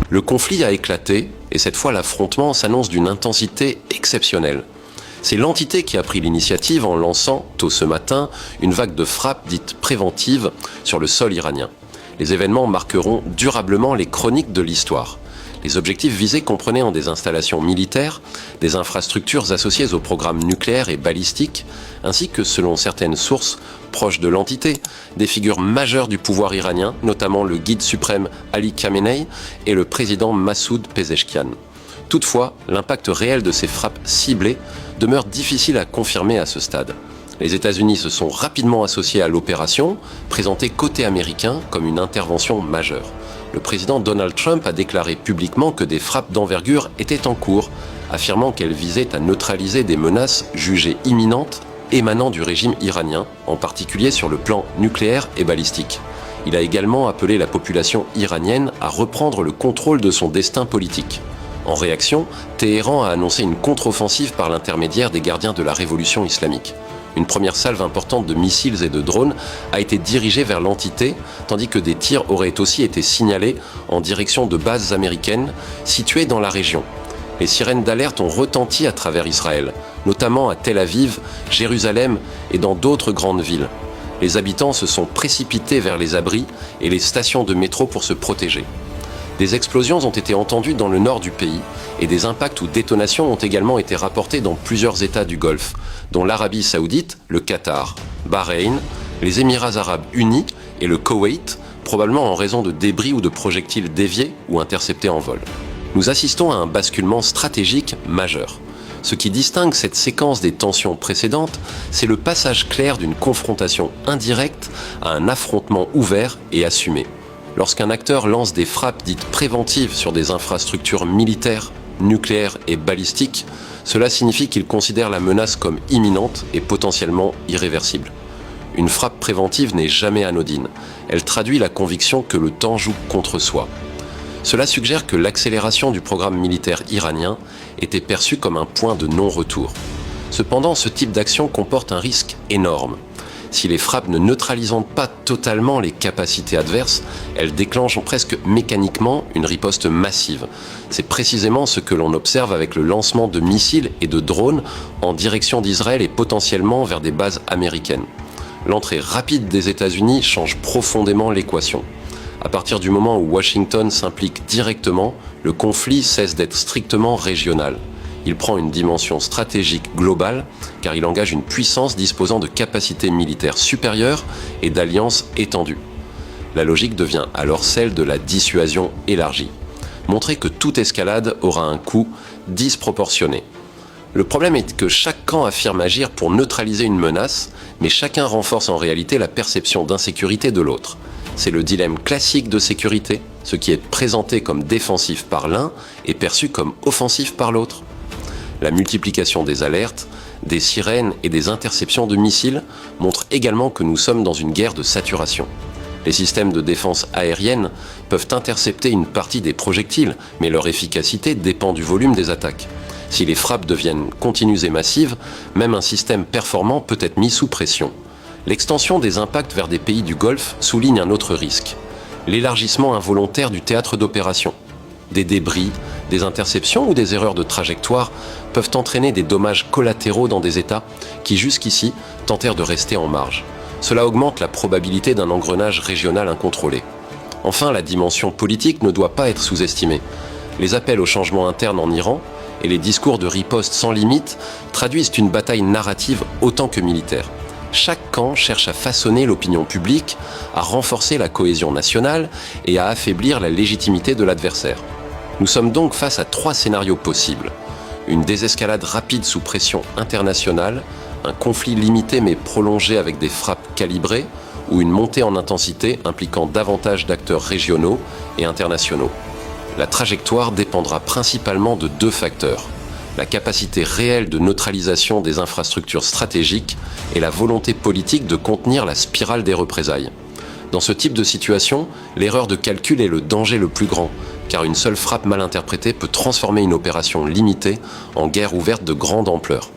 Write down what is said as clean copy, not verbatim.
Le conflit a éclaté et cette fois l'affrontement s'annonce d'une intensité exceptionnelle. C'est l'entité qui a pris l'initiative en lançant, tôt ce matin, une vague de frappes dites préventives sur le sol iranien. Les événements marqueront durablement les chroniques de l'histoire. Les objectifs visés comprenaient des installations militaires, des infrastructures associées au programme nucléaire et balistique, ainsi que, selon certaines sources proches de l'entité, des figures majeures du pouvoir iranien, notamment le guide suprême Ali Khamenei et le président Massoud Pezeshkian. Toutefois, l'impact réel de ces frappes ciblées demeure difficile à confirmer à ce stade. Les États-Unis se sont rapidement associés à l'opération, présentée côté américain comme une intervention majeure. Le président Donald Trump a déclaré publiquement que des frappes d'envergure étaient en cours, affirmant qu'elles visaient à neutraliser des menaces jugées imminentes émanant du régime iranien, en particulier sur le plan nucléaire et balistique. Il a également appelé la population iranienne à reprendre le contrôle de son destin politique. En réaction, Téhéran a annoncé une contre-offensive par l'intermédiaire des gardiens de la révolution islamique. Une première salve importante de missiles et de drones a été dirigée vers l'entité, tandis que des tirs auraient aussi été signalés en direction de bases américaines situées dans la région. Les sirènes d'alerte ont retenti à travers Israël, notamment à Tel Aviv, Jérusalem et dans d'autres grandes villes. Les habitants se sont précipités vers les abris et les stations de métro pour se protéger. Des explosions ont été entendues dans le nord du pays et des impacts ou détonations ont également été rapportés dans plusieurs États du Golfe, dont l'Arabie Saoudite, le Qatar, Bahreïn, les Émirats Arabes Unis et le Koweït, probablement en raison de débris ou de projectiles déviés ou interceptés en vol. Nous assistons à un basculement stratégique majeur. Ce qui distingue cette séquence des tensions précédentes, c'est le passage clair d'une confrontation indirecte à un affrontement ouvert et assumé. Lorsqu'un acteur lance des frappes dites préventives sur des infrastructures militaires, nucléaires et balistiques, cela signifie qu'il considère la menace comme imminente et potentiellement irréversible. Une frappe préventive n'est jamais anodine. Elle traduit la conviction que le temps joue contre soi. Cela suggère que l'accélération du programme militaire iranien était perçue comme un point de non-retour. Cependant, ce type d'action comporte un risque énorme. Si les frappes ne neutralisent pas totalement les capacités adverses, elles déclenchent presque mécaniquement une riposte massive. C'est précisément ce que l'on observe avec le lancement de missiles et de drones en direction d'Israël et potentiellement vers des bases américaines. L'entrée rapide des États-Unis change profondément l'équation. À partir du moment où Washington s'implique directement, le conflit cesse d'être strictement régional. Il prend une dimension stratégique globale car il engage une puissance disposant de capacités militaires supérieures et d'alliances étendues. La logique devient alors celle de la dissuasion élargie. Montrer que toute escalade aura un coût disproportionné. Le problème est que chaque camp affirme agir pour neutraliser une menace, mais chacun renforce en réalité la perception d'insécurité de l'autre. C'est le dilemme classique de sécurité, ce qui est présenté comme défensif par l'un est perçu comme offensif par l'autre. La multiplication des alertes, des sirènes et des interceptions de missiles montre également que nous sommes dans une guerre de saturation. Les systèmes de défense aérienne peuvent intercepter une partie des projectiles, mais leur efficacité dépend du volume des attaques. Si les frappes deviennent continues et massives, même un système performant peut être mis sous pression. L'extension des impacts vers des pays du Golfe souligne un autre risque, l'élargissement involontaire du théâtre d'opération. Des débris, des interceptions ou des erreurs de trajectoire peuvent entraîner des dommages collatéraux dans des États qui jusqu'ici tentèrent de rester en marge. Cela augmente la probabilité d'un engrenage régional incontrôlé. Enfin, la dimension politique ne doit pas être sous-estimée. Les appels au changement interne en Iran et les discours de riposte sans limite traduisent une bataille narrative autant que militaire. Chaque camp cherche à façonner l'opinion publique, à renforcer la cohésion nationale et à affaiblir la légitimité de l'adversaire. Nous sommes donc face à 3 scénarios possibles. Une désescalade rapide sous pression internationale, un conflit limité mais prolongé avec des frappes calibrées, ou une montée en intensité impliquant davantage d'acteurs régionaux et internationaux. La trajectoire dépendra principalement de 2 facteurs. La capacité réelle de neutralisation des infrastructures stratégiques et la volonté politique de contenir la spirale des représailles. Dans ce type de situation, l'erreur de calcul est le danger le plus grand, car une seule frappe mal interprétée peut transformer une opération limitée en guerre ouverte de grande ampleur.